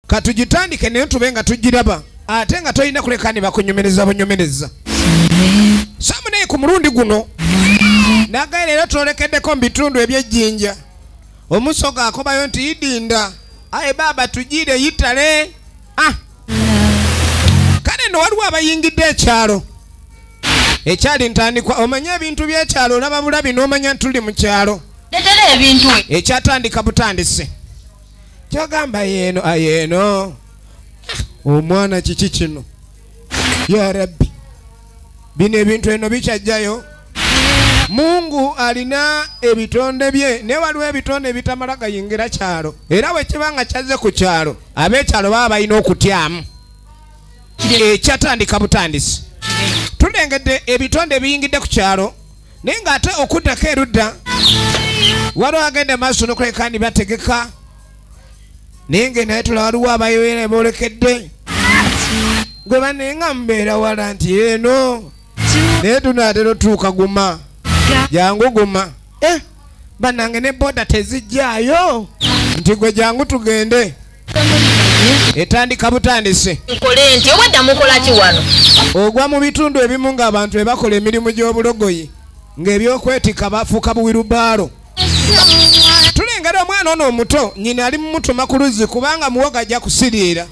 katujitandike ne tubenga tujiraba ate nga toyina kuleka ne bakunyumereza bunyumereza samune ku mulundi guno nagaire era tolekeddeko mbitundu ebyejjinja omusoga akobayo nti idinda aye baba tujire yitale kale no waliwo abayingidde ekyalo ekyali ntandikwa omanya ebintu by'ekyalo olaba bulabi n'omanya ntuli mu kyalo letera ebintu ekyatandika butandise kyagamba yeeno omwana kiki kino ya rabbi bino ebintu eno bikyajjayo Mungu alina ebitonde bye ne waliwo ebitonde bitamala gayingira kyalo era bwe kibanga kyazze ku kyalo ab'ekyalo baba balina okutyamu ekyatandika butandisi tulengedde ebitonde biyingidde ku kyalo naye ng'ate okuddako erudda waliwo agenda maaso n'okuleka ndi bategeka naye nge naye tula waliwo abayoyera boolekedde gwe banenga mubeera wala nti eno naye tunaatera otuuka guma jangu guma banange ne boda tezijjaayo nti gwe jangu tugende etandika butandise nkole nti obadda mukola ki wano ogwa mu bitundu ebimu ng'abantu ebakola emirimu gy'obulogoyi ng'ebyokwetika bafuuka buwirubaalo tulengera omwana ono omuto nyina ali mumutuma ku luzzi kubanga muwoga ajja kusiriira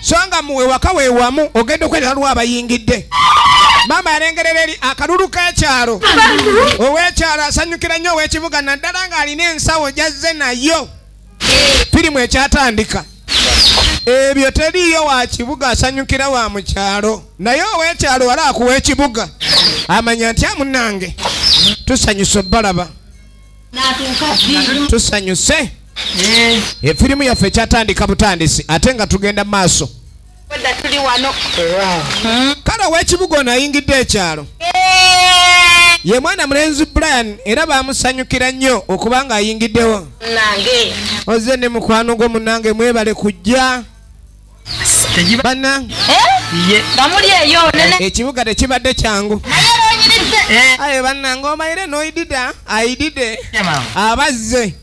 so nga muwe waka weewamu ogenda okwetala lwa abayingidde maama yalengerera eri akalulu k'ekyalo ow'ekyalo asanyukira nnyo ow'ekibuga naddala ng'alina ensawo gyazze nayo firimu ekyatandika ebyo teriyo wa kibuga asanyukira wa mu kyalo naye ow'ekyalo wali akuwa ekibuga amanya nti amunange tusanyuse balaba tusanyuse efirimu yaffe ekyatandika butandisi ate nga tugenda mu maaso kale ow'ekibuga ono ayingidde ekyalo ye mwana mulenzi Brian era bamusanyukira nnyo okubanga ayingiddewo oze ne mukwano gwo munange mwebale kujja bannange ekibuga tekibadde kyangu aye bannange omayire noyidida ayidide abazze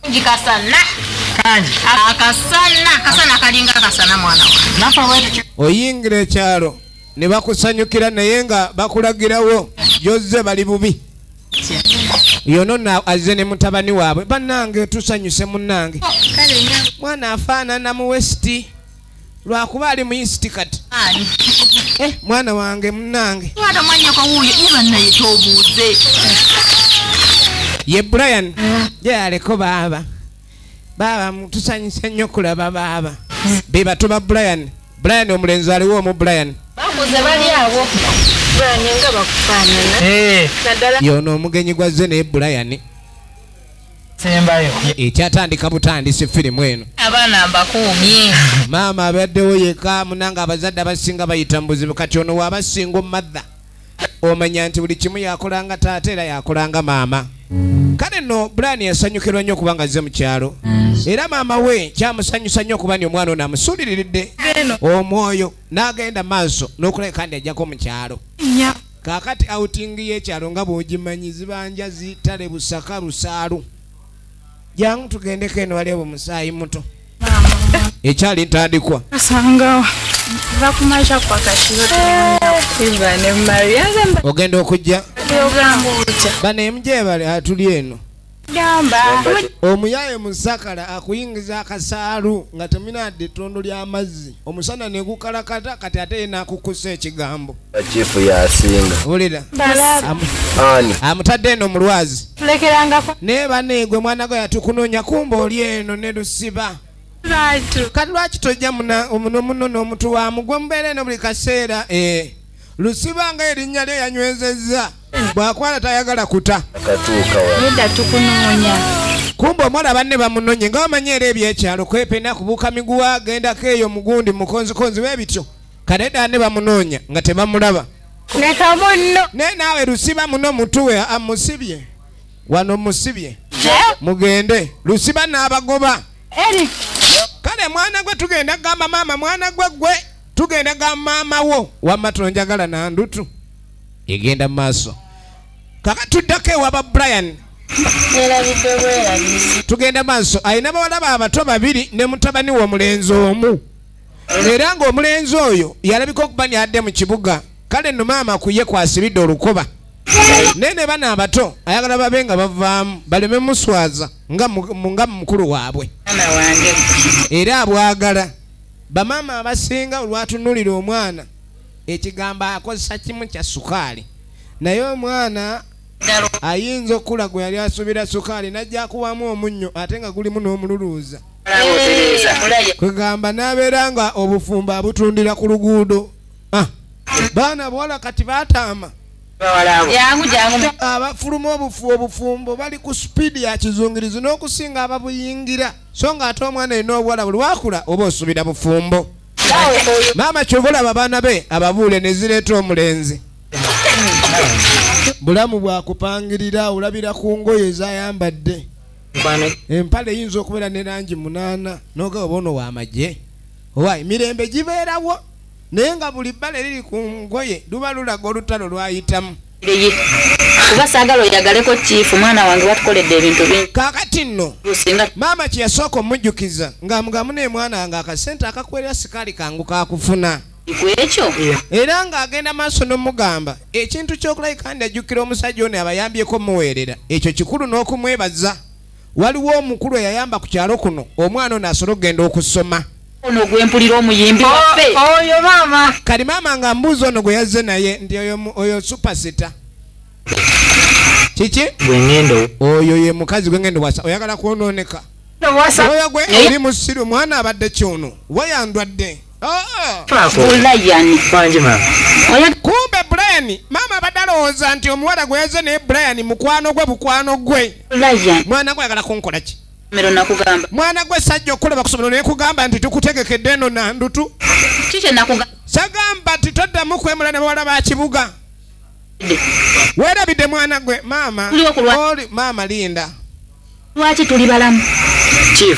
akasana kalinga akasana mwana oyingira ekyalo ne bakusanyukira naye nga bakulagirawo gyozze bali bubi yono azze ne mutabani waabwe bannange tusanyuse munnange mwana afaanana mu westi lwakuba ali mu east kati mwana wange munnange ye Brian yaleko baba tusanyuse nnyo kulaba baba be batuba Brian omulenzi aliwo omu Brian yono omugenyi gwazze naye Brian ekyatandika butandisi firimu eno abaana mbakuumye maama abaddewo yeka munanga abazadde abasinga bayita mu buzibu kati ono waabasinga omumadha omanya nti buli kimu yakolanga taata era yakolanga maama kale nno Brian yasanyukirwa nnyo okubanga azze mu kyalo era maama we kyamusanyusa nnyo okuba ni omwana ono amusuuliriridde omwoyo n'agenda maaso n'okulabika kandi ajjako mu kyalo kaakati outingi y'ekyalo nga bw'ogimanyi zibanja zitale busaka lusaalu jangu tugendeko eno wali omusaayi muto ekyali ntandikwa ogenda okujja bano emujebale atuli eno omuyaye musakala akuyingiza akasaalu nga teminadde ettondo ly'amazzi omusana ne gukalakata kati ate yena akukusa ekigambo chifu yasinga ulira amutadde eno mulwazi naye baneegwe mwana gwe yatukunoonya kumba oli eno ne lusiba kati lwaki tojja muno n'omutu wamu gwe mubeera eno buli kaseera lusiba nga erinnya lye yanywezezza bwakwala tayagala kuta kumba omwana banne bamunonye nga bamanyi era ebyekyalo kwepena kubuuka miguwa gendako eyo mugundi mukonzikonzi webityo kadeda ne bamunoonya nga tebamulaba naye naawe lusiba muno mutuwe amusibye wano musibye mugende lusiba n'abagoba kale mwana gwe tugenda gamba maama mwana gwe tugenda gamba maama wo wamma tonjagala nandutu egenda mu maaso kaka tuddako ewaba Brian tugenda maaso ayina bawala abato babiri ne mutabani w'omulenzi omu era ng'omulenzi oyo yalabika okuba nyadde mu kibuga kale nno maama kuye kwasibidde olukoba nene bana abato ayagala babe nga bavaamu baleme muswaza nga mukulu waabwe era abwagala bamaama abasinga olwatunulira omwana ekigambo akozesa kimu kya sukaali naye omwana ayinza okula gwe yali asubira sukaali najja kuwamu omunnyo ate nga gulimu n'omululuuza kwegamba n'abeera nga obufumbo abutundira ku luguudo baana bawala kati baataama abafuluma obufumbo bali ku sipiidi ya kizungirizi n'okusinga ababuyingira so nga ate omwana erina obuwala buli wakula oba osubira bufumbo maama kyova olaba abaana be ababuule ne zireeta omulenzi bulamu bwakupangirira olabira ku ngoye ezayambadde empale eyinza okubeera ne langi 8 n'ogaba ono w'amagye owa emirembe gibeerawo naye nga buli bbala eriri ku ngoye luba lulaga olutalo lwayitamu kuba saagala oyagaleko chifu mwana wange batukoledde ebintu bingi kaakati nno maama kye yasooka omujjukiza ng'amugamu ne mwana wange akasente akakwerera sikaali kangu kakufuna kwekyo era ng'agenda maaso n'omugamba ekintu ky'okulabika ndi ajjukira omusajja ono abayambyeko muweerera ekyo kikulu n'okumwebaza waliwo omukulu eyayamba ku kyalo kuno omwana ono asobola okugenda okusoma ono gwempulira omuyimbi waffe oyo maama kali maama nga mbuuza ono gwe yazze naye nti oyo supasita kiki bwengendo oyo ye mukazi gwengendo wasa oyagala kwonooneka oyo gwe oli musiru mwana abadde kyono wayandwadde bulayani kumbe Brian maama abadde alowooza nti omuwala gwe yazze naye Brian mukwano gwe bukwano gwe bulayani mwana gwe ayagala kunkola ki mero nakugamba mwana gwe sajja okulaba kusomero naye kugamba nti tukutegekedde eno nandutu kikye nakugamba sagamba nti toddamu kwemula ne bawala ba kibuga weerabidde mwana gwe maama oli maama linda lwaki tuli balamu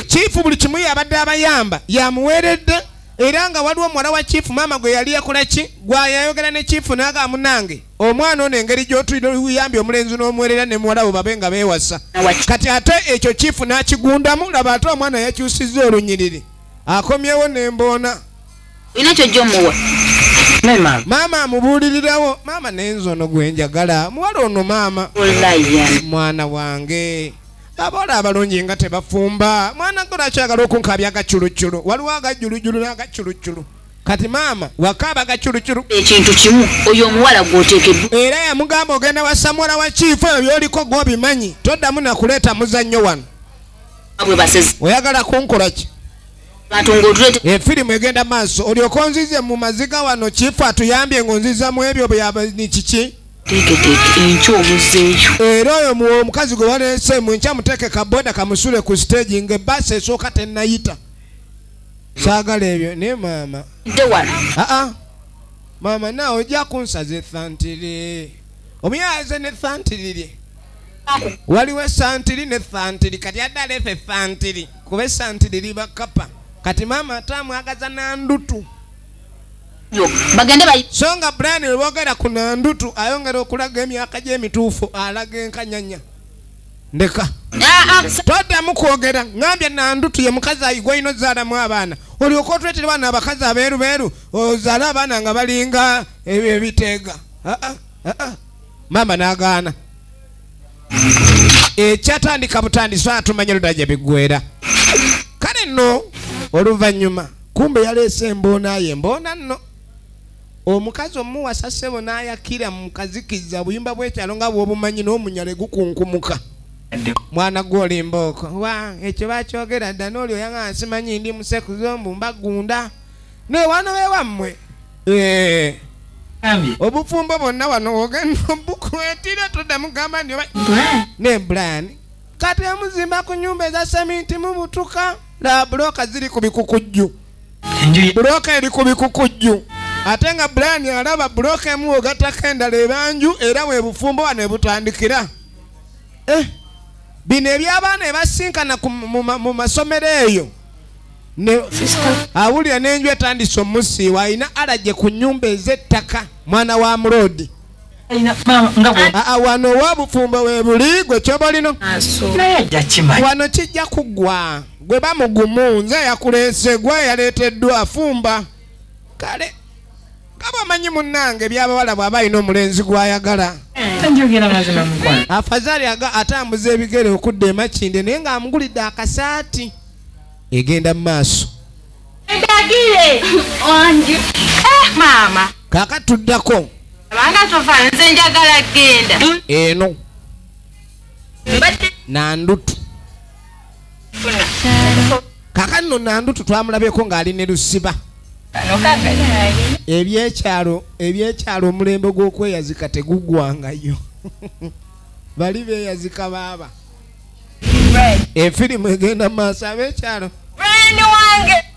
chifu buli kimu yabadde abayamba yamuweeredde era nga waliwo muwala wa chifu maama gwe yali yakola ki gwayayogera ne chifu n'agamba munange omwana ono engeri gy'otuyambye omulenzi n'omuweerera ne muwala bo babe nga beewasa kati ate ekyo chifu n'akigundamu laba ate omwana yakyusizza olunyiriri akomyewo n'emboona olina kyojja omuwa maama amubuulirirawo maama nenzi ono gwe njagala muwala ono maama mwana wange abawala abalungi nga tebafumba mwana gwe lwakyagala okunkabya agaculuculu waliwo agajulujulu n'agaculuculu kati maama wakaaba agaculuculu ekintu kimu oyo omuwala gw'oteekeddwa era yamugamba ogenda wassa muwala wa kiifu eyo byoliko gw'obimanyi toddamu nakuleeta muzannyo wano bwe basezi oyagala kunkola ki efirimu egenda maaso olyoka onzize mu maziga wano kiifu atuyambye ng'onziza mu ebyo ni kiki teeketeeke enkya omuzeeyo era oyo omukazi gwe waleese mu nkya muteeke kaboda kamusule ku siteegi ng'ebbaasi esooka tennayita saagala ebyo naye maama nte wano maama naawe ojja kunsaza ethantiri omuyaze n'ethantiri lye waliwo esantiri n'ethantiri kati adde aleefa ethantiri kuba esantiri liba kapa kati maama atamwagaza nandutu bagende so nga Brian lwogera ku nandutu ayongera okulaga emyaka gy'emituufu alaga enkanyanya ndeka toddamu kwogera ngambye nandutu ye mukazi ayigwa ino zaalamu abaana olyoka otwetera baana abakazi abeerubeeru ozaala abaana nga balinga ebiteega maama n'agaana ekyatandika butandisi atumanye ludajja biggwera kale nno oluvannyuma kumbe yaleese emboona ye emboona nno omukazi omuwasa ssebo n'ayakira mu kazikiza obuyimba bw'ekyalo nga bw'obumanyi n'omunyale gukunkumuka mwana gw'olimbaoko wa ekyo bakyogera dda n'olyo yanga nsimanyi ndi musekuzombu mbagunda newano bewammwe obufumbo bonna wano ogenda obukwetira toddamu gamba nti ne Brian kati emuzimba ku nnyumba eza seminti mu butuka la buloka ziri ku bikukujju buloka eri ku bikukujju ate nga Brian alaba buloka emu ogattako endala ebanju era we bufumbo wano ebutandikira bino eby'abaana ebasinkana mu masomero eyo awulira n'enju etandise omusiiwa alina alagye ku nnyumba ez'ettaka mwana wa mulodi wano owabufumbo we buli gwe kyoba olino wano kijja kuggwa gwe bamugumu nze yakuleese gwe yaleeteddwa afumba kale kaba manyi munnange byabawala bw'aba alina omulenzi gw'ayagala njogera mazima mukwano afazali atambuza ebigere okudda emakinde naye ng'amugulidde akasaati egenda mu maaso ndagire wange maama kaakatuddako abanga tofa nze njagala genda eno Nandutu kaakati nno Nandutu twamulabyeko ng'ali ne Lusiba ebyekyalo omulembe gw'okweyazika tegugwangayo bali beeyazika baaba efirimu egenda mu maaso ab'ekyalo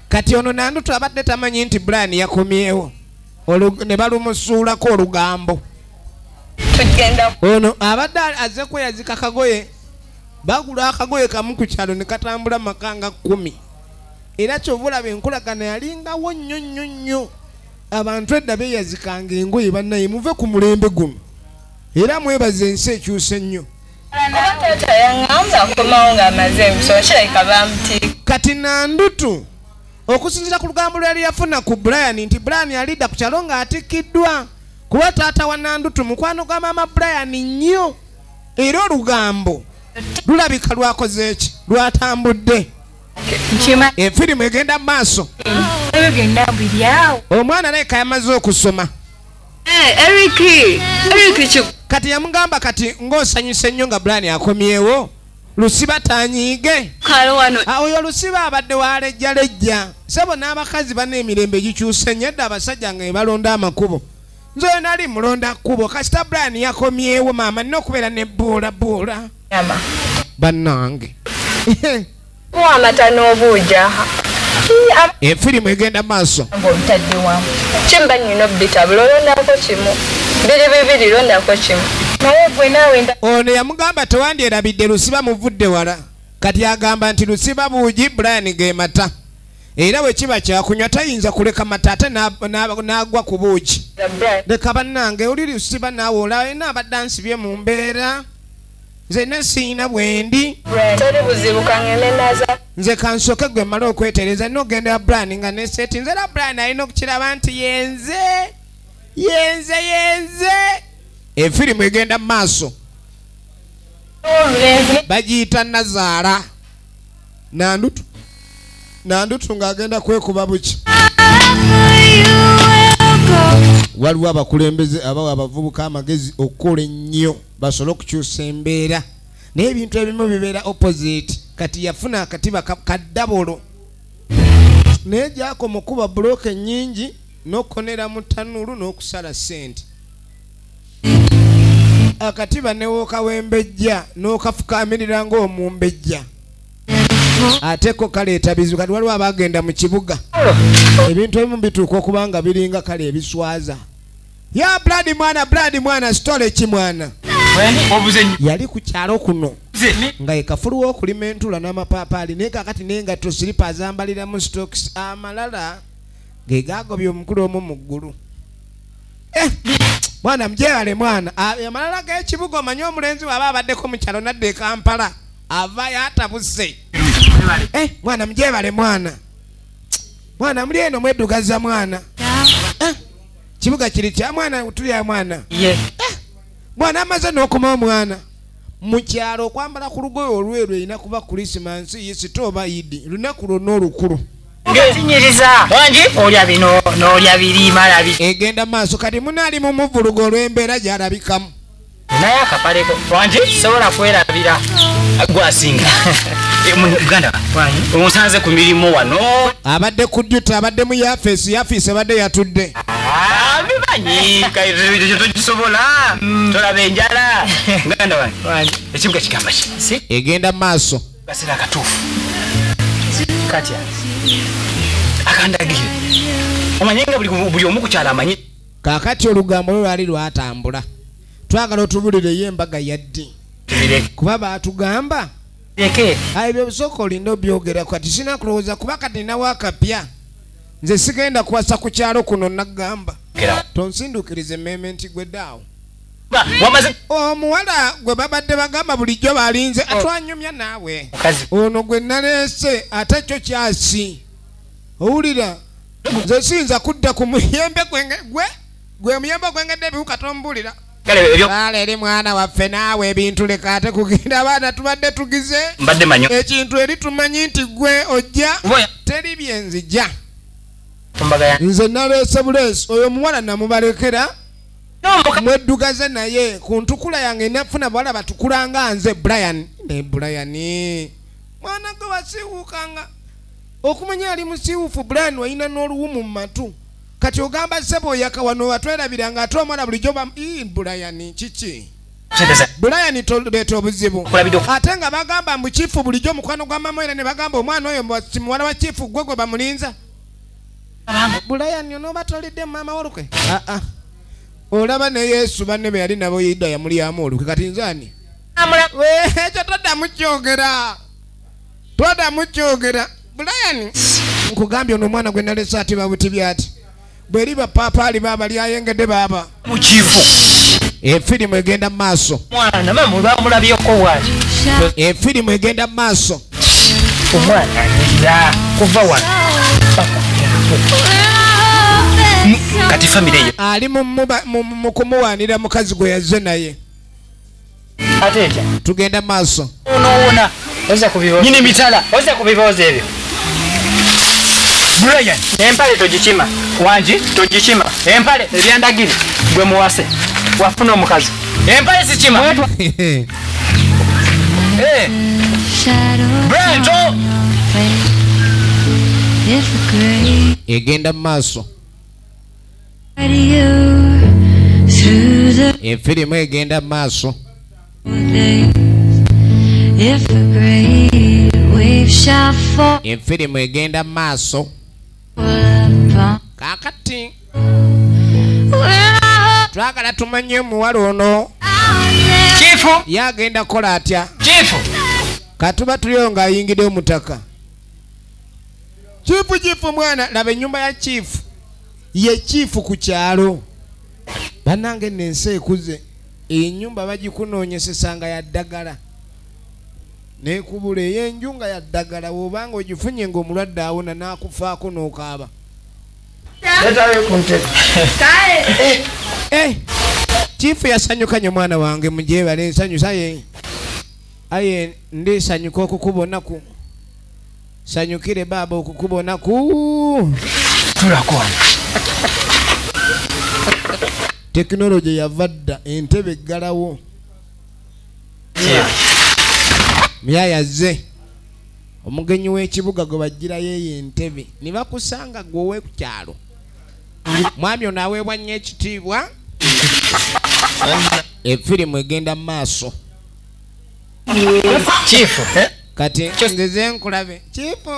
kati ono Nandutu abadde tamanyi nti Brian yakomyewo ne balumusuulako olugambo ono abadde azze kweyazika kagoye bagula akagoye kamu ku kyalo ne katambula makanga 10 era kyovulaba enkulagana yalingawo nnyo abantu edda beeyazikanga engoye bannaye muve ku mulembe guno era mwebaze ensi ekyuse nnyo kati Nandutu okusinzira ku lugambo lwali yafuna ku Brian nti Brian alidda ku kyalo ng'atikkiddwa kuba taata wa Nandutu mukwano gwa maama Brian nnyo era olugambo lulabika lwakoze eki lwatambudde efirimu egenda mu maaso omwana leka yamaze okusoma kati yamugamba kati ng'osanyuse nnyo nga Brian akomyewo Lusiba tanyiige oyo Lusiba abadde walejjalejja sabo n'abakazi bana emirembe gikyuse nnyo edda abasajja nga balonda amakubo nze oyo nali mulonda kkubo kasita Brian yakomyewo maama nina okubeera ne bbuula bannange amata n'obuuja efirimu egenda maaso kimba nnina obitabula olondako kimu bibiri londako kimu naye gwe naawe ono yamugamba tewandyerabidde Lusiba muvudde wala kati agamba nti Lusiba buugi Brian ge mata era bwe kiba kyakunywa tayinza kuleka mata ate n'agwa ku buugi leka bannange oli Lusiba naawe olaba abadde ansibye mu mbeera nze nesiina bwendi teri buzibu kangende naza nze kansooke gwe mmale okwetereza nina okgendera Brian nga neseeti nze era Brian alina okukiraba nti yenze efirimu egenda mu maaso bagiyita Nazaala Nandutu ng'agenda kwekuba buki waliwo abakulembeze abawa abavubuka amagezi okukola ennyo basobole okukyusa embeera naye ebintu ebimu bibeera opposite kati yafuna akatiba kaddabolo naye gyakoma okuba bulooka ennyingi n'okukonera mu ttanuulu n'okusala ssente akatiba newokawembejja n'okafukamirira ng'omumbejja ate ko kaleeta bizibu kati waliwo abagenda mu kibuga ebintu ebimu bituuka okuba nga biringa kale ebiswaza ya Brad mwana sitole ki mwana yali ku kyalo kuno nga yekafuluwa okulima entula n'amapaapaali naye kakati n'engatto siripa azambalira mu stokes amalala ge gagobye omukulu omu mu ggulu mwana mujewale mwana amalala g'ekibuga omanyi omulenzi waba abaddeko mu kyalo nadde e Kampala avayo atabuse mwana mujewale mwana muli eno mweddugaza mwana kibuga kiri kya mwana tulya mwana mwana amaze n'okoma omwana mu kyalo okwambala ku lugoye olweru erina kuba Krisimansi yisito oba Idi lunaku lwonna olukulu ngetinyiriza wangi olya bino n'olya biri malabi egenda maaso kati munaali mu muvulugo olw'embeera gy'alabikamu naye akapaleko wangi sobola kwerabira gwasinga muganda omusanze ku mirimu wano abadde ku duty abadde mu yafeesi abadde yatudde bimanyi togisobola tolaba enjala muganda wange ekibuga kigamba ki egenda maaso kasera akatuufu katya akandagire omanye nga buli omu ku kyalo amanyi kaakati olugambo lwo lwali lwatambula twagala otubulireyo embaga yaddi kuba baatugamba ebyo bisooka olinda obyogera kati sina kulowooza kuba kati ninawo akapya nze sigenda kuwasa ku kyalo kuno nagamba tonsindukiriza emmeeme nti gwe ddaawo omuwala gwe babadde bagamba bulijjo balinze atwanyumya naawe ono gwe naleese ate kyo kyasi owulira nze siyinza kudda ku muyembe gwe muyembe gwengedde ebiwuka tombulira kale eri mwana waffe naawe ebintu leka ate kugenda abaana tubadde tugize ekintu eri tumanyi nti gwe ojja teri byenzija nze naleese buleesi oyo muwala namubalekera mweddugaze naye ku ntukula yange nafuna bawala batukulanga nze Brian ne Brian mwana gwe wasiiwukanga okumanya ali musiiwufu Brian wayina n'oluwumu mu matu kati ogamba sebo yakawano watwerabiranga ate omwana bulijjo Brian kiki Brian toleeta obuzibu ate nga bagamba mbu chifu bulijjo mukwano gwa mama era ne bagamba omwana oyo muwala wa chifu gwe bamulinza Brian onoba tolidde mama olukwe olaba ne Yesu banne be yali nabo Yuda yamulyamu olukwe kati nzani ekyo todda mukyogera Brian nkugambye ono omwana gwe nalese ati babuti byati bweri bapapaali baba lyayengedde baba mukivu efirimu egenda maaso mwana mamu bamulabyeko wali efirimu egenda maaso omwana nira kuva wano kati famire yo ali mu kumuwaanira mukazi gwe yazze naye ate ekya tugenda maaso onoona nyini mitala oza kubibooza ebyo Brian empale togikima wangi togikima empale ebyandagiri gwe muwase wafuna omukazi empale sikima Brian to egenda maaso efirimu egenda maaso efirimu egenda maaso kakati twagala tumanye omuwala ono chifu yagenda kola atya chifu katuba tuliyo nga ayingidde omutaka chifu mwana laba ennyumba ya chifu ye chifu ku kyalo bannange nensi ekuze ennyumba bagikunoonyesesanga ya ddagala nekubula ey'enju nga ya ddagala wobanga ogifunye ng'omulwadde awona n'akufaako n'okaaba chifu yasanyukanye mwana wange mujebale ensanyusa ye aye ndisanyuka okukubonaku sanyukire baba okukubonaku tulakwana tekinologi yavadda entebe eggalawo myayazze omugenyi w'ekibuga gwe bagirayo eyo entebe ne bakusanga gwe ow'ekukyalo mwami ono aweebwa nnyo ekitiibwa efirimu egenda mu maaso chifu kati nzeze nkulabe chifu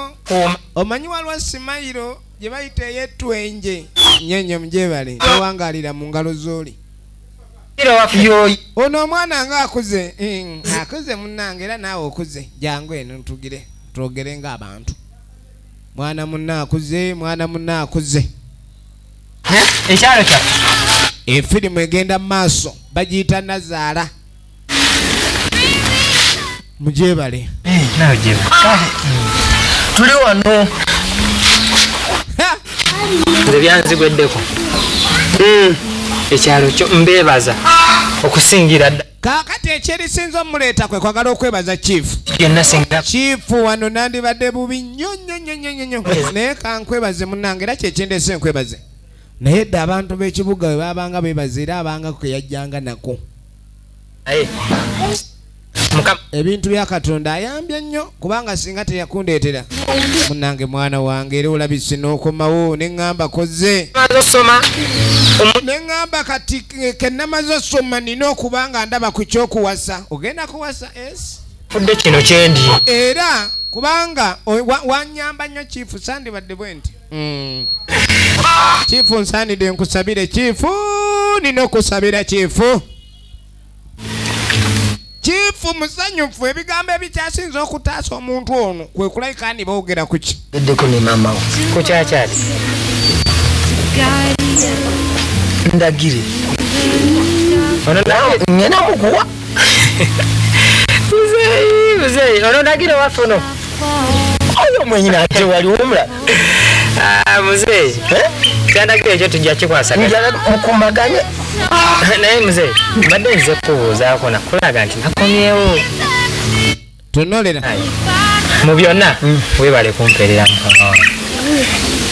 omanyi walwa simayiro gye bayita ey'ettwenje nyenye mujebale tewangalira mu ngalo z'oli ono omwana nga akuze akuze munnange era naawe okuze jangu eno ntugire twogere ng'abantu mwana munna akuze ekyalo kya efirimu egenda mu maaso bagiyita Nazaala mujebale tuli wano nze byanzigweddeko ekyalo kyo mbeebaza okusingira dda kakati ekyerisinza omuleeta kwe kwagala okwebaza chifu byonna singa chifu wano nandibadde bubi nnyo naye kankwebaze munnange era kyekindeese nkwebaze naye dda abantu b'ekibuga bwe babanga bebaza era abanga kweyajjanga nako ebintu bya Katonda ayambye nnyo kubanga singa teyakundeetera munnange mwana wange era olabise n'okomawo neŋŋamba koze neŋŋamba kati kennamaze osoma nina okubanga ndaba ku kyokuwasa ogenda kuwasa fudde kino kyendi era kubanga wanyamba nnyo chifu sandibadde bwe nti chifu nsaanidde nkusabire chifu nina okusabira chifu chifu musanyufu ebigambo ebikyasinza okutaasa omuntu ono kwe kulayika ni boogera kuki eddeko ne mama wo kukyakyali ndagire ono ngena mukuwa muzeyi ono ndagire wafuno oyo mwenyina ate wali womula Mzee. Kyandagire ekyo tujja kikwasaganya. Njala mukumaganya. Naye mzee, mbadde nze kubuuzaako nakulaga nti nakomyewo. Tunolera. Mu byonna weebale kumpeerera mukono wange.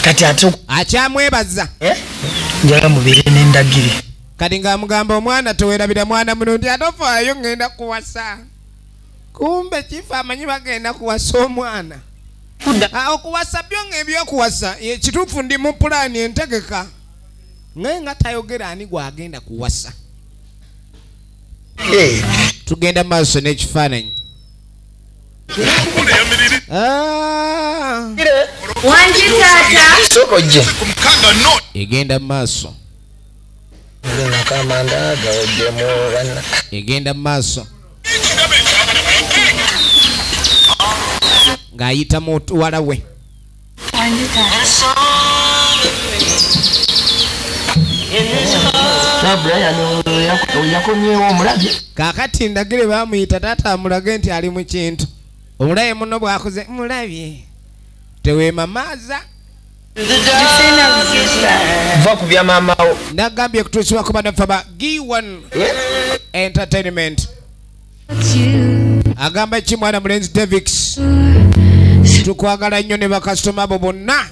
Kati ate akyamwebaza njala mubeere n'endagire. kati ng'amugamba omwana teweerabira mwana muno atofaayo ngenda kuwasa. Kumbe chifu amanyi bagenda kuwasa omwana. Okuwasa byo ng'ebyokuwasa kituufu ndi mu pulaani entegeka. Naye nga tayogera ani gwagenda kuwasa. Tugenda maaso n'ekifaananyi. Wanji taata. Sokojje. Egenda maaso. Egenda maaso. Ng'ayita muwala we. Wanji taata. Kakati ndagire bamuyita taata amulage nti ali mu kintu. Omulabe muno bw'akoze mulabye. Teweemamaaza. Va ku bya maamawo. Nagambye kutuusibwa ku bano faba G1 Entertainment. Agamba ki mwana mulenzi Davix. Tukwagala nnyo ne bakasitoma abo bonna.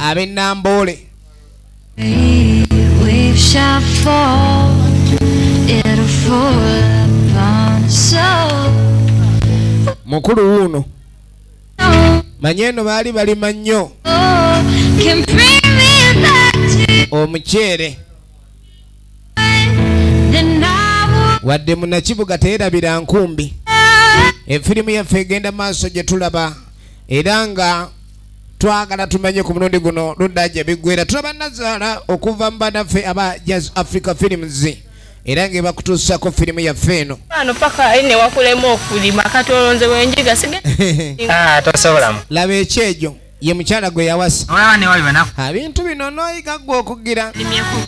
Ab'Ennamboole. We shall fall, it'll fall upon us all. Mukulu wuno manye eno baali balima nnyo Can bring me back to omuceere then I will wadde munakibuga teerabira nkumbi. Efirimu yaffe egenda maaso gye tulaba era nga twagala tumanye ku mulundi guno ludda gye biggwera. Tulaba Nazaala okuva mu banaffe aba Jazz Africa Films era ng'ebakutuusako firimu yaffe eno. Ano paka ayine wakulema okulima kati olonze bwenjiga sige. Tosobolamu. Laba ekyejo ye mukyala gwe yawasa. Olaba ne wali banaku. Abintu bino n'oyiga gwe okugira.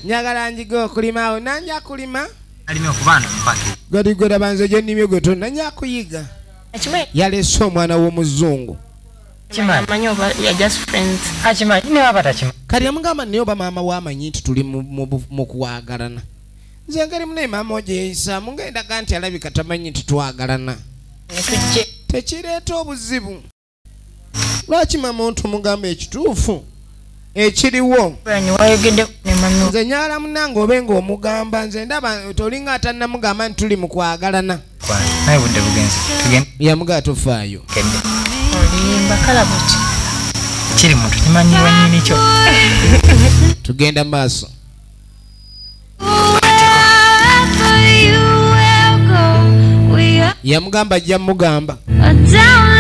Njagala njiga okulima awo nanja kulima. Alime okubaana mpaka. Gadi gwe labanze gye nnimye gwe tonna nja kuyiga. Ekimwe Yalese omwana w'omuzungu. Kimanyi. manyi oba ya just friends. Akimanyi ne waba takimanyi. Kati yamugamba naye oba maama w'amanyi nti tuli mu kuwagalana. Nze engeri munaye maama gye yeeyisaamu ng'endaga nti alabika tamanyi nti twagalana. Netujje. Tekireeta obuzibu. Lwaki maama ontumugamba ekituufu ekiriwo? Bani wayogedde ne mami. Nze nyaala munnange obe ng'omugamba nze ndaba tolinga atannamugamba nti tuli mu kwagalana. Naye budde bugenze. Tugende. Yamugaa tofaayo. Kende. Olimba kalabuti. Kiri muntu kimanyiwa nnyini kyo. Tugenda maaso. wherever you will go. We are Yamugamba ajja mugamba. down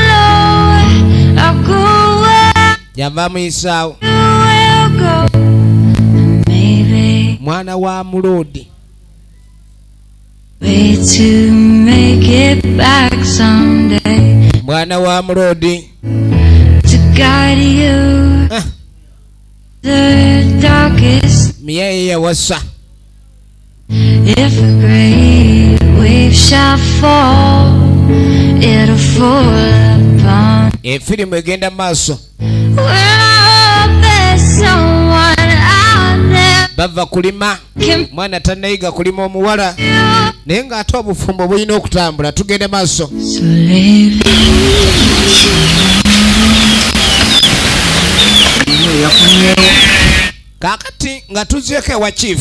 low. I'll go where Yava muyisaawo. you will go. Maybe Mwana wa Muloodi. way to make it back someday. Mwana wa Muloodi. To guide you Ah, the darkest. Miyaye yawasa. If a great wave shall fall, it'll fall upon. Efirimu egenda maaso. Well, there's someone out there Bava kulima. can Mwana tannayiga kulima omuwala. Naye ng'ate obufumbo bulina okutambula. Tugende maaso. so leave. Kaakati nga tuzyeko ewa chief.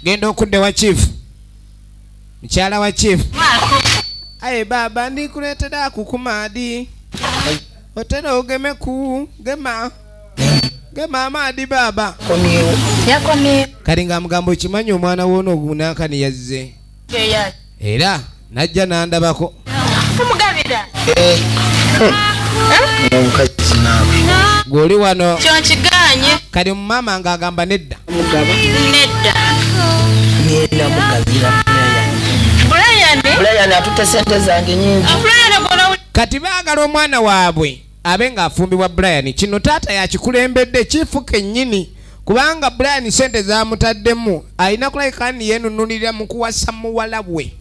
Genda okudde wa chief. Mukyala wa chief. Aye baba ndikuleetera akukumaadi. Otera ogeme ku gema. Gema amaadi baba. Komyewo. Yakomye. Kali ng'amugamba okimanyi omwana w'ono ogunankani yazze. Yeya. Era najja n'andabako. Kumugabira. Omukazi naawe. Gw'oli wano. Kyo nkiganye. Kali mu maama ng'agamba nedda. Mugaba. Nedda. Ngenda mugabira Brian. Brian. Brian atutte sente zange nyingi. Brian kono. Kati baagala omwana waabwe abe ng'afumbibwa Brian. Kino taata yakikulembedde chifu kennyini. Kubanga Brian sente zamutaddemu alina kulabika ni yeenunulira mu kuwasa muwala we.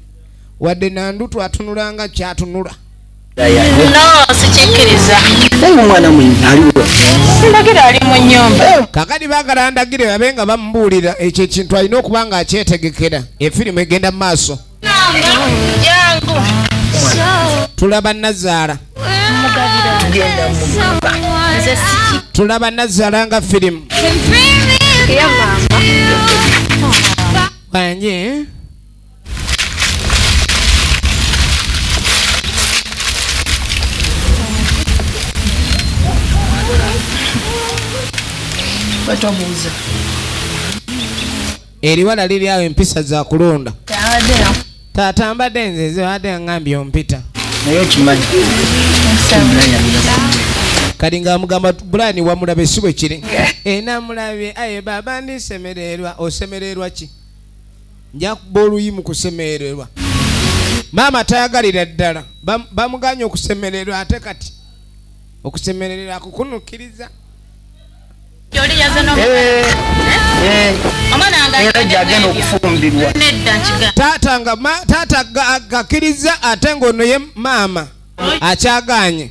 Wadde nandutu atunulanga kyatunula. No, sikikkiriza. Omwana mwenye aliwo. Ndagira ali mu nnyumba. Kakati baagala ndagire babe nga bamubuulira ekyo ekintu alina okuba nga akyetegekera efirimu egenda mu maaso. Jangu. Tulaba Nazaala. Tugenda mu nyumba. Nze siki. Tulaba Nazaala nga firimu. Ya mama. Banje. Batobuuza. Eriwala liri awo empisa za kulonda. Tawaddeyo. Taata mbadde nze zibadde ngambye ompita. Naye okimanyi. Kati ng'amugamba Brian wamulabe si bwe kiri. Namulabye aye baba ndisemererwa. Osemererwa ki? Nja kuba oluyi mu kusemererwa. Maama tayagalira ddala. Bamuganye okusemererwa ate kati. Okusemererwa kukunukkiriza. Yoli yaze no. Omwana nga Era gyagenda okufumbirwa. nedda nkiga. Taata gakkiriza ate ng'ono ye maama akyaganye.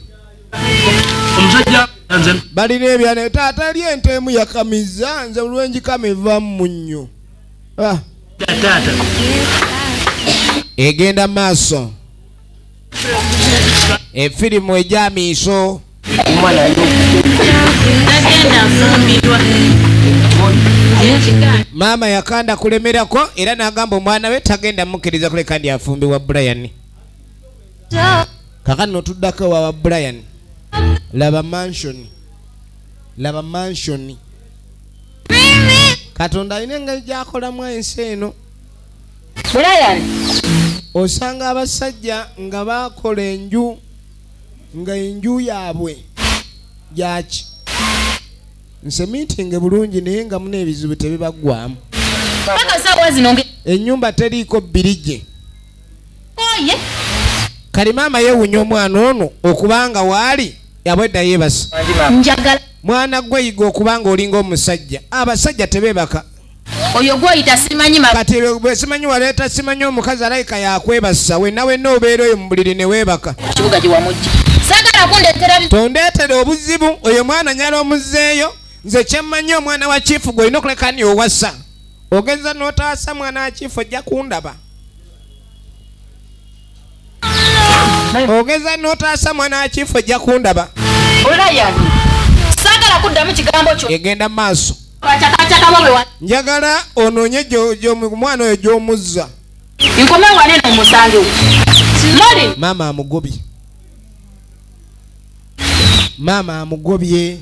Omusajja nze Balina ebyane taata ali entemu yakamiza nze olwenjikama evaamu mu nnyo. taata. Egenda maaso. Efirimu ejamiiso. Omwana Nagenda afumbirwa. Maama yakanda kulemerako era n'agamba omwana we tagenda mukkiriza kuleka ndi afumbibwa Brian. Kakano tuddako wa Brian. Laba mansion. Laba mansion. Katonda alina engeri gy'akolamu ensi eno. Brian. Osanga abasajja nga bakola enju nga enju yaabwe gyaki. Nse meeting bulungi naye nga muna ebizibu tebibagwamu. Paka sawa zino nge. Ennyumba teriiko birije. Oye. Kali maama yeewunya omwana ono okubanga waali yabwedda yeebasa. Njagala. Mwana gwe yiga okubanga olinga omusajja. Abasajja tebeebaka. Oyo gw'oyita simanyi Kati bwe simanyi waleeta simanyi omukazi alayika yakwebasa wenna wenna obeera oyo mu buliri ne weebaka. kibuga gye wamujja. Saagala kundeetera Tondeetere obuzibu oyo mwana nyala omuzzeeyo. Nze kyemmanyi omwana wa chifu gw'olina okuleka ni owasa. Ogeza n'otaasa mwana wa chifu ojja kundaba. Ogeza n'otaasa mwana wa chifu ojja kundaba. Brian. Saagala kuddamu kigambo kyo. Egenda mu maaso. Bacakacakamu bwe wa. Njagala onoonye omwana oyo gy'omuzza. Nkome wane n'omusange. Mali. Maama amugobye. Maama amugobye.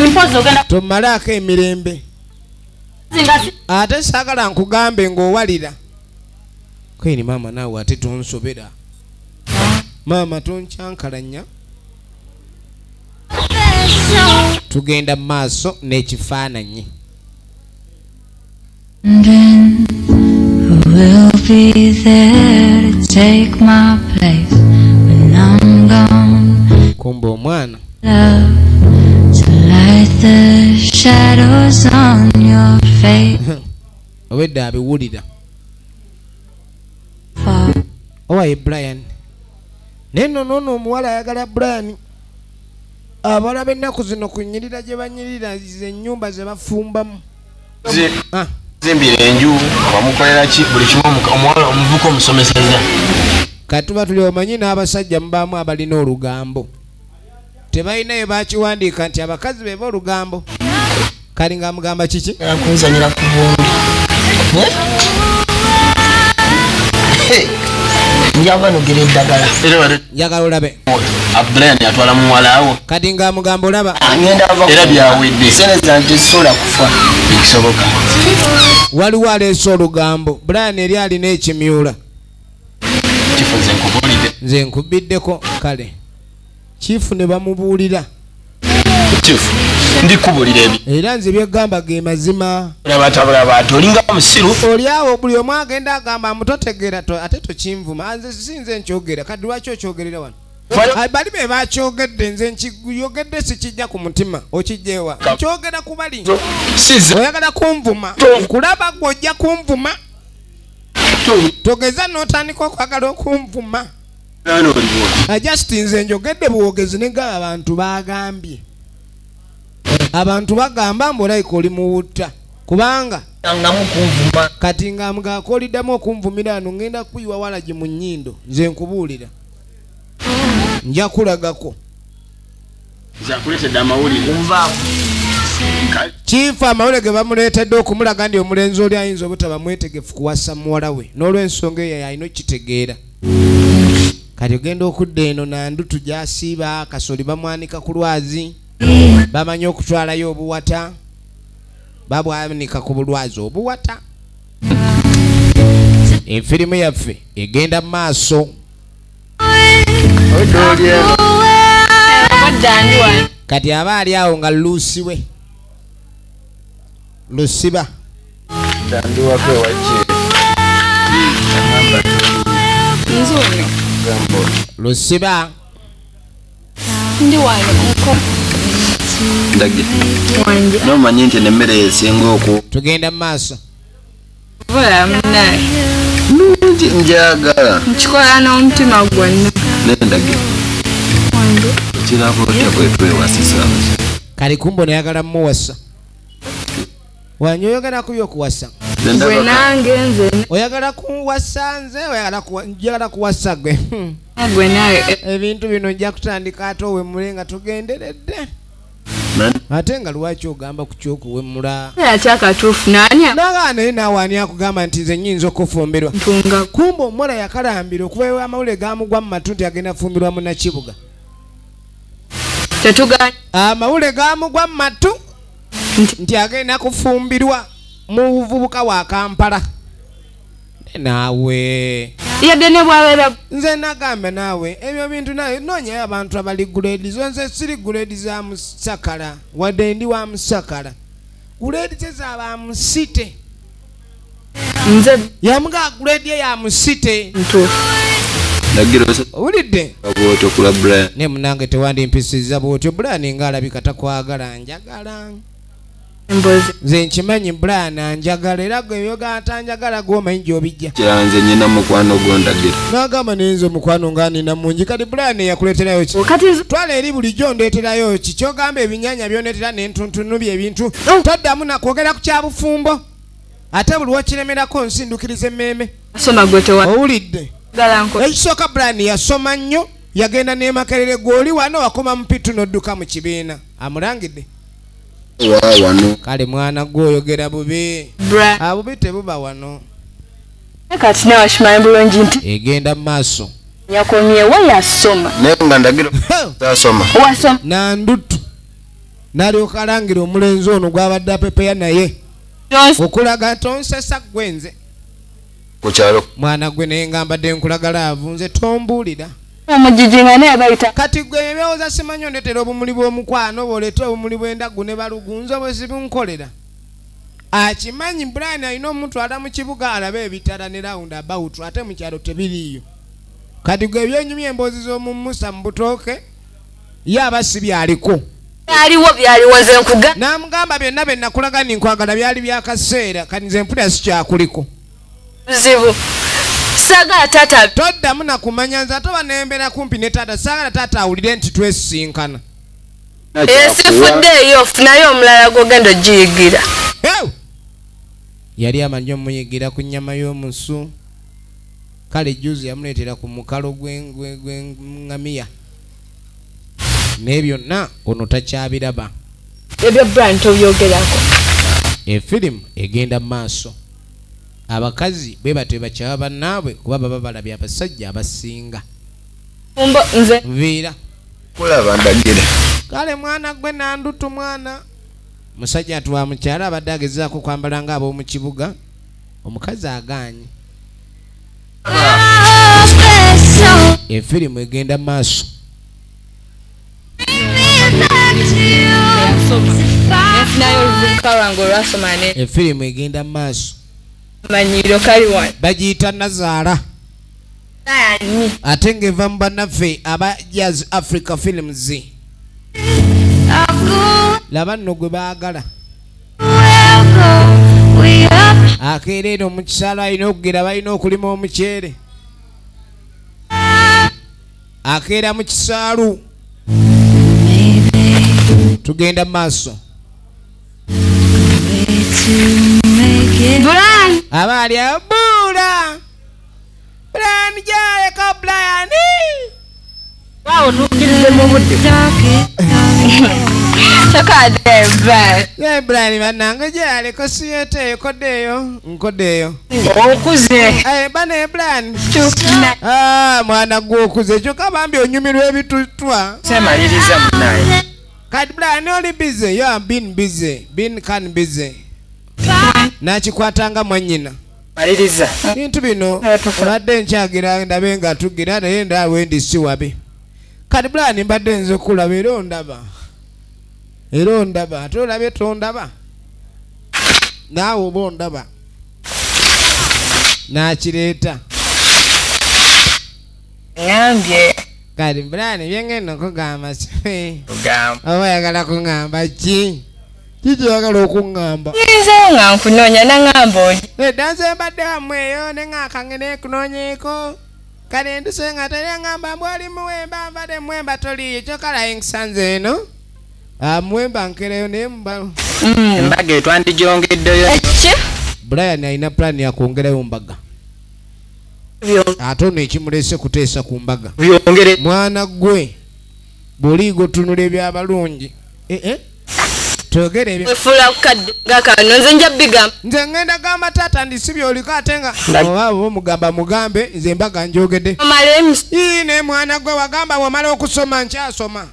Mpozi ogenda Tomalaako emirembe. zingasi. Ate saagala nkugambe ng'owalira. Kweri maama naawe ate tonsobera. Maama tonkyankalanya. Tugenda mu maaso n'ekifaananyi. Then who will be there to take my place when I'm gone? Kumbe omwana. Love to light the shadows on your face. Obedda abiwulira. For Owaye Brian. Neno nono omuwala ayagala Brian. Abala b'ennaku zino kunyirira gye banyirira ze ennyumba ze bafumbamu. zimbira enju wamukolera ki buli kimu omuwala omuvuka omusomeseza. Katuba tuli omanyi n'abasajja mubaamu abalina olugambo. Tebalina bye bakiwandiika nti abakazi beba olugambo. Kali ng'amugamba kiki? Akunzanira ku bundi. Njava nogera eddagala. Njagala olabe. Brian yatwala muwala wo. Kati ng'amugamba olaba. Ngenda ava era byawedde. Seneza nti sola kufa. Bikisoboka. Waliwo aleese olugambo. Brian eri alina ekimyula. Chifu nze nkubulidde. Nze nkubiddeko kale. Chifu ne bamubuulira. Chifu ndikubulira ebi. Era nze byegamba ge mazima. Tabula bantu olinga musiru. Oli awo buli omu agenda agamba amutotegeera ate tokinvuma. Nze sinze nkyogera. Kati lwaki okyogerera wano? Bali be bakyogedde nze nkiyogedde sikijja ku mutima. Okijjeewa. Kyogera ku bali. Oyagala kunvuma. Kulaba gwe ojja kunvuma. Togeza n'otandika okwagala okunvuma. just nze njogedde buwogezi ne gaba abantu bagambye abantu bagamba mbolaiika oli muwutta kubanga kati nga mugaakooliddamu okunvumira ano ngenda kuyiwa walagi mu nnyindo nze nkubuulira nja kulagako kiifa amawulire ge bamuleetedde okumulaga ndi omulenzi oli ayinza obutaba mwetegefu kuwasa muwala we n'olw'ensonga eyo alina okitegeera kati ogenda okudda eno nandutu gyasiiba kasoli bamwanika ku lwazi bamanyi okutwalayo obuwata babwanika ku bulwazi obuwata efirimu yaffe egenda mu maaso kati aba ali awo nga luusiwe lusiba lusiba ndi wano muko ndage nomanyi nti nemmere esinga oku tugenda mu maaso bula munaye nungi njagala nkikola n'omutima gwonna nendage kiraba otya bwetwewasisa kali kumbo nayagala mmuwasa wanyi oyagala kubyokuwasa gwe nange nze oyagala kuwasa nze njagala kuwasa gwe gwe naye ebintu bino nja kutandika ate owemmule nga tugenderedde ate nga lwaki ogamba ku kyokuwemmula akyakatuufu naanya nagaa naye naawe ani akugamba nti nze nnyinza okufumbirwa ntunga kumba omuwala yakalambira okuva ewe amawulire gamugwa mu matu nti agenda fumbirwa mu Nakibuga tetuganya amawulire gamugwa mu matu nti agenda kufumbirwa mu buvubuka wa Kampala naawe yadde ne bwabeera nze nagamba naawe ebyo bintu naye noonyayo abantu abali guledi zonze siri guledi za Musakala wadde ndi wa Musakala guledi zezaba musite nze yamuga guledi ya musite ntuufu nagiro owulidde abwoto kula Brian ne munange tewandimpisiza bwotyo Brian ngaalabika takwagala njagala embozi nze nkimanyi Brian anjagala era gwe byoga atanjagala gwomanyi gy'obijja kiranze nyina mukwano gondagira n'agamba nenze omukwano nga nina mungi kati Brian yakuleeterayo ki kati twala eri bulijjo ndeeterayo ki kyogamba ebinyanya by'oneetera n'entuntunu by'ebintu toddamu nakwogera ku kyabufumbo ate buli wokiremerako nsindukiriza emmeeme asoma gwe tewa owulidde galanko ekisooka Brian yasoma nnyo yagenda n'emakerere gw'oli wano wakoma mupitu n'odduka mu kibiina amulangidde wano kale mwana gw'oyogera bubi bra abubi tebuba wano kati nawe akimanyi bulungi nti egenda mu maaso yakomyewo yasoma naye nga ndagiro tasoma wasoma nandutu n'alyoka alangira omulenzi ono gw'abadde apepeya naye okulaga nti onsesa gwenze ku kyalo mwana gwe naye nga mbadde nkulagala avunze tombuulira omujijinga naye bayita kati gwe ebyowooza simanyi ondetera obumuli bw'omukwano bw'oleeta obumuli bw'endagu ne balugunza bwe zibunkolera akimanyi Brian alina omutwala mu kibuga alabe ebitala ne round about ate mu kyalo tebiriiyo kati gwe ebyenyumya emboozi z'omumusa mu butooke ye abasi byaliko byaliwo byaliwo nze nkuga n'amugamba byonna bye nakulaga ni nkwagala byali byakaseera kati nze mpulira sikyakuliko buzibu sagala taata toddamu nakumanya nze ate oba nembeera kumpi ne taata saagala taata awulire nti twesisinkana esifudde eyo funayo omulala gwogenda ogiyigira yali amanyi omuyigira ku nnyama y'omusu kale juzi yamuleetera ku mukalo gw'engamiya naye byonna ono takyabiraba ebyo Brian tobyogerako efirimu egenda mu maaso abakazi bwe batyo bakyaba bannaabwe kuba baba balabye abasajja abasinga fumbo nze nviira kulaba ndagire kale mwana gwe nandutu mwana musajja atwa mukyala abadde agezaako kwambala nga ab'omu kibuga omukazi agaanye efirimu egenda mu maaso efunayo oluvubuka lwange olwasoma ne efirimu egenda mu maaso manyiro kali wano bagiyita nazaala ani ate ng'eva mu bannaffe aba Jazz Africa Films laba nno gwe baagala akeera eno mu kisaalo alina okugera balina okulima omuceere akeera mu kisaalu tugenda maaso abaali abuula Brian jaleka Brian Wow, tukirize mu budde. Chakade Brian. ye Brian banange jaleka siyete ekodeyo nkodeyo okuze bane Brian Chukina. mwana gwokuze kyokka bambi onyumirwa ebitutwa semaliriza munaye kati Brian oli busy you have been busy busy nakikwatanga mwannyina maliriza bintu bino obadde nkyagira ndabe nga tugira naye ndaawe ndi si wabi kati Brian mbadde nze kulaba era ondaba ate olabye tondaba naawe oba ondaba nakireeta ngambye kati Brian byengenda okugamba lugamba oba oyagala kuŋŋamba ki kikiyagala okuŋŋamba Nze nga nkunoonya nangamba oli. edda nze mbadde wammwe eyo ne ŋŋakangene kunoonyeeko kale nduse nga teryaŋŋamba mbu oli muwemba nvadde muwemba toliiyo kyokalaye nkusanze eno muwemba nkereyo naye embaga etwandigyongeddeyo Eki? Brian alina pulaani yakwongerayo mbaga ate ono ekimulese kuteesa ku mbaga byongere mwana gwe bw'oliiga otunula ebyabalungi twogere ebyo Wefuula kukadde ngakano nze nja bigamba. nze ngenda gamba taata ndisibye oliko ate nga oba omugamba mugambe nze mbaga njogedde Omala emis. ne mwana gwe wagamba wamala okusoma nkyasoma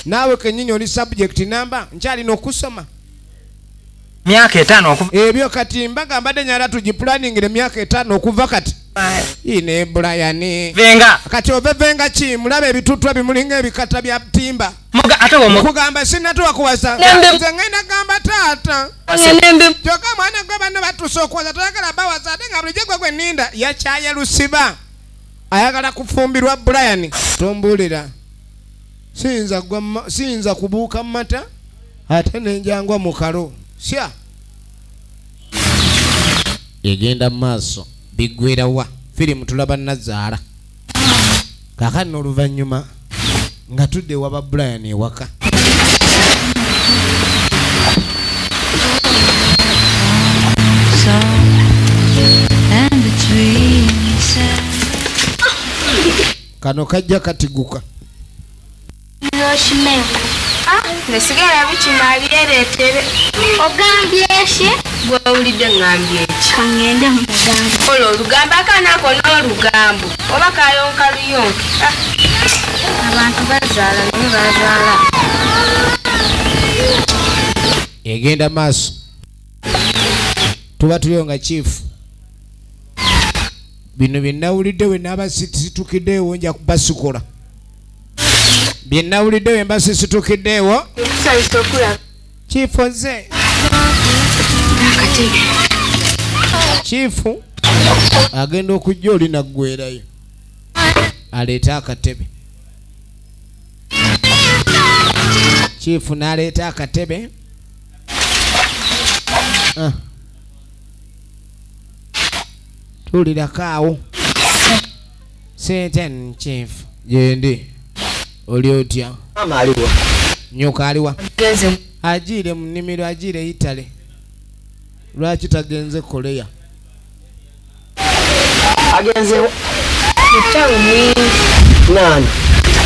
naawe kenyini oli subject namba nkyalina okusoma myaka 5 okuva ebyo kati mbaga mbadde nyala tugiplaningire myaka 5 okuva kati ne Brian venga kati ovevenga ki mulaba ebitutwa bimulinga ebikata bya timba muga ate wo kugamba sinatuwa kuwasa Nembe. nze ngenda gamba taata Nembe. kyokka mwana gwe banno batuusa okuwaza toyagala bawasa ate nga bulijjo gwe ninda yakyayelusiba ayagala kufumbirwa Brian tombuulira siyinza kubuuka mata ate nenjangwa mu kalo sya egenda mu maaso biggwerawa firimu tulaba Nazaala kaakati n'oluvannyuma nga tudde waba Brian ewaka kano kajja katiguka Nesigala bikimali ereetere. Ogambye ki? Gwawulidde ngambye eki. Kangende mu Uganda. Kola olugambo akanako n'olugambo oba kayonka luyonke. Abantu bazaala naye bazaala. egenda maaso tuba tuliyo nga chief bino byenawulidde we naaba situkiddeewo nja kubasikola byenawulidde we mba situkiddeewo Ekusabisa okulaba. chief nze chifu agenda okujja oli naggwerayo aleeta akatebe chifu n'aleeta akatebe tulirako awo senten chief gyendi oli otya mama aliwo nyoka aliwa Genze agiire mu nnimiro agiire Italy lwaki tagenze Korea agenzewo mutawe mwingi nani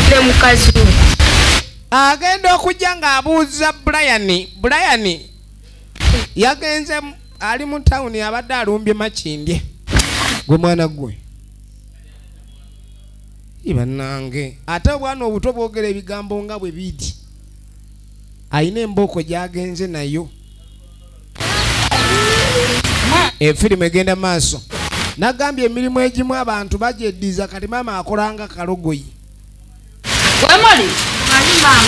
ne mukazi we. agenda okujja ng'abuuza Brian yagenze ali mu tawuni abadde alumbye makindye gwe mwana gwe ibannange ate obwana obuto bwogera ebigambo nga bwe biri ayina embooko gy'agenze nayo efirimu egenda maaso nagambye emirimu egimu abantu bagyeddiza kati maama akolanga kalogoyi Wemali. Mama.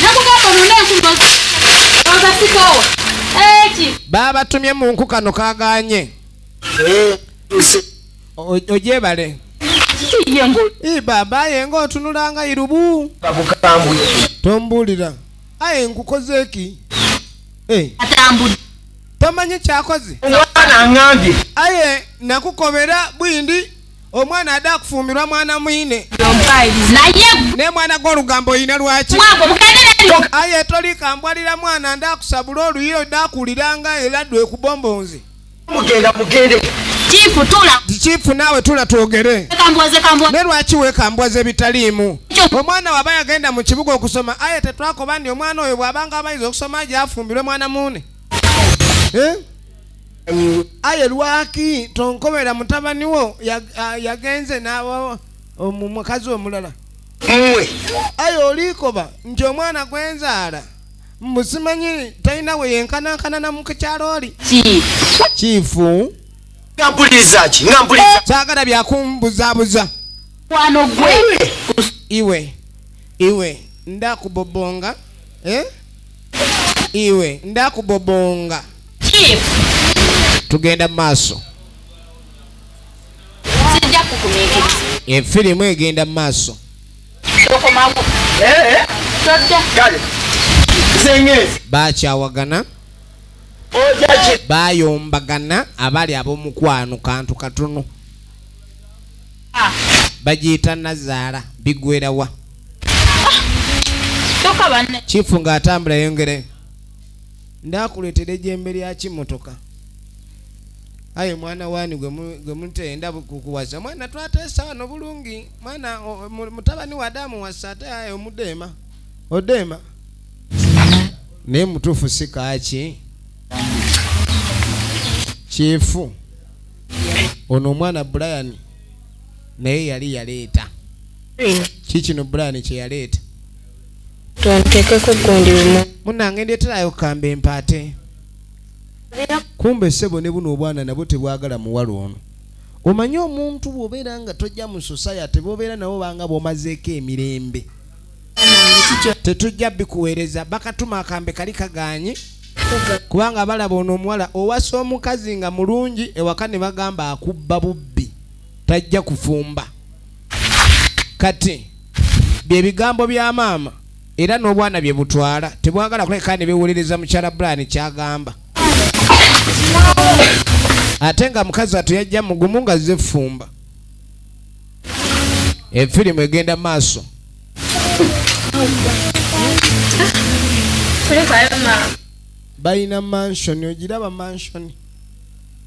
Nakugamba nuna enkuno. Okasikowa. Eki. babatumye mu nku kano kaganye ogyebale Yengo. baba yenga otunulanga irubu bakukambwe tombuulira aye nkukoze eki Atambudi. tomanyi kyakoze omwana ngambye aye nakukobera bwindi omwana adda kufumbirwa mwana mwine naye ne mwana gw'olugambo oyina lwaki mwago mugende aye tolikambwalira mwana ndakusabula oluyiro ddakuwuliranga era ddwe kubombonzi mugende chifu tula kifu naawe tula twogere kambwaze ne lwaki weekambwaza ebitaliimu omwana waba yagenda mu kibuga okusoma aye tetwakoba ndi omwana oyo bw'abanga abayizi okusoma gyafumbirwe mwana muune aye lwaki tonkobera mutabani wo yagenze n'aba mukazi omulala aye olikoba nti omwana gwenzaala musimanyi talina we yenkanakana mu kyalo oli kiifu ngampuliriza ki saagala byakumbuzaabuza wano gwe iwe ndakubobonga iwe ndakubobonga chifu tugenda mu maaso sijja kukumiikiriza efirimu egenda mu maaso tokomawo todda kale sengezi bakyawagana ojaji bayombagana abali ab'omukwano kantu katono bagiyita nazaala bigwerawa toka banne kifu ng'atambula yongere ndakuleetera ejjembe lya kimotoka aye mwana wani gwe mutenda kukuwasa mwana twateesa wano bulungi mwana mutabani wa Adamu wasa ate aye omudeema odeema naye mutuufu si kaaki kifu ono omwana Brian naye yali yaleeta kikino Brian kye yaleeta tontekeko gundi lumu munange ndeeterayo kukamba empaate kumbe ssebo ne buno obwana nabwo tebwagala muwala ono omanyi omuntu bw'obeera nga tojja mu society bw'obeera nabo banga bw'omazeeko emirembe tetujja bikuweereza bakatuma akambe kali kaganye kubanga balaba ono omuwala owasa omukazi nga mulungi ewaka ne bagamba akubba bubbi tajja kufumba kati bye bigambo bya maama era n'obwana bye butwala tebwagala kuleka ne beewulereza mukyala Brian kyagamba ate nga mukazi atuyajja mugumu nga zefumba efirimu egenda maaso balina mansioni ogiraba mansioni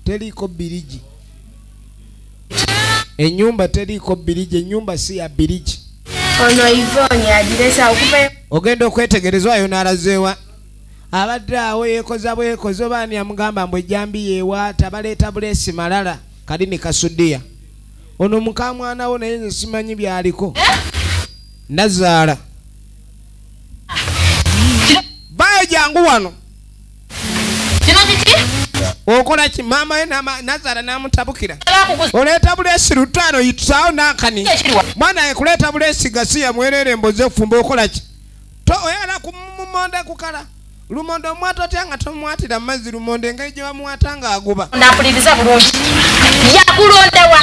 teriiko birigi ennyumba teriiko birigi ennyumba si ya birigi ono Ivoni agiresa okuva ogenda okwetegereza wayo n'alazeewa abadde awo yeekoza bweyekoze obaani yamugamba mbu ejjambi yeewaata baleeta buleesi malala kalini kasudiya ono muka mwana wo naye nsimanyi byaliko nazaala bayo jangu wano kino kiki okola ki maama we nazaala n'amutabukira oleeta buleesi lutaano yitusaawo n'akani mwana yekuleeta buleesi gasiya mwerere emboze fumba okola ki oyagala kumumonde kukala lumonde omwata otya nga tomwatira mazzi lumonde engeri gye bamuwata ng'aguba ndapuliriza bulungi yakulondawa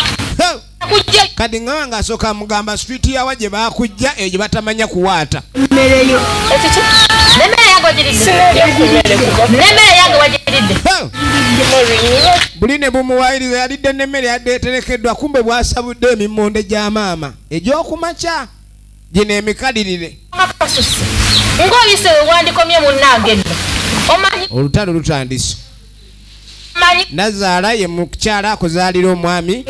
kujja kati nga wanga asooka mugamba streeti yawa gye baakujja eyo gye batamanya kuwaata mmereyo ekiki nemmere yange ogiridde nemmere yange wagiridde buli ne bumuwaayiriza yalidde n'emmere yadde eterekeddwa kumbe bwasabudde emimonde gya maama egy'okumakya gino emikalirire akasusi ng'oyise we wandikomye munnange nno omanyi olutalo lutandise manyi nazaala ye mukyala akuzaalira omwami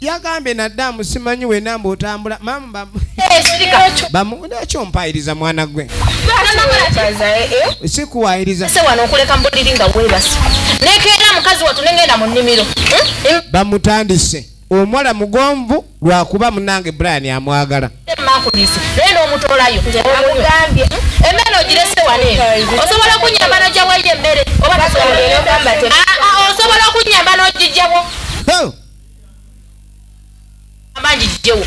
yagambye naddamu simanyi wenamba otambula mama ekyompayiriza mwana gwe sikuwaayiriza se wano okuleka mbuliri nga weebase nekeera mukazi watu nengenda mu nnimiro bamutandise omuwala mugonvu lwakuba munange Brian amwagala makulisi naye n'omutolayo omugambye emmere ogirese wane osobola okunyamba n'ojjawo eyo emmere oba osobola okunyamba n'ogijjawo amangi gijjewo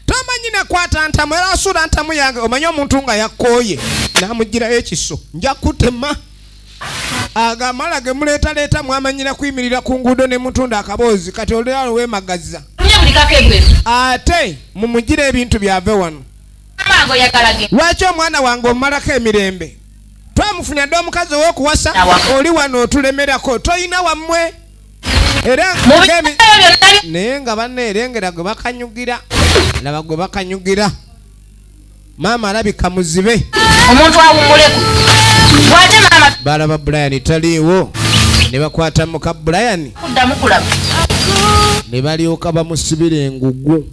tomanyi nakwata ntamu era asuula ntamu yange omanyi omuntu nga yakkooye n'amugirayo ekiso nja kutema agamala ge muleetaleeta mwamanyira kuyimirira ku nguudo ne mutunda akaboozi kati olulalo weemagaza ate mumugira ebintu byave wano lwaki omwana wange omumalako emirembe twamufunya dde omukazi ow'okuwasa oli wano otulemerako toyina wammwe era mu biseera byonna naye nga banneerengera gwe bakanyugira laba gwe bakanyugira maama alabika muzibe omuntu awummuleku bw'ate maama balaba Brian taliiwo ne bakwata muka Brian kuddamu kulaba ne balyoka bamusibira engugu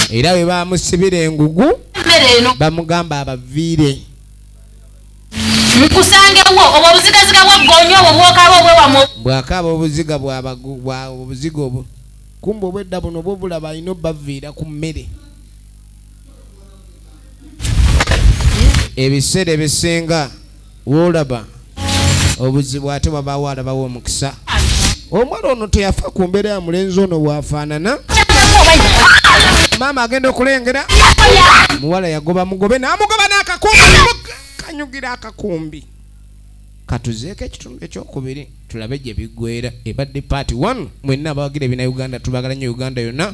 era bwe bamusibira engugu emmere eno bamugamba abaviire nkusangewo obwo obuzigaziga bw'eggonyo obwo bwokaba obwewamu bw'akaaba obuziga obuziga obwo kumba obwedda buno bwo bulaba alina obbaviira ku mmere ebiseera ebisinga woolaba obuzibu ate wabaawo alabawo omukisa omwana ono teyafa ku mbeera ya mulenzi ono bwafaanana maama agenda okulengera muwala yagoba mugobe n'amugoba n'akakumbi kanyugira akakumbi katuzeeko ekitundu ekyokubiri tulabe gye biggweera ebadde paati 1 mwenna abawagira ebina Uganda tubagala nnyo Uganda yonna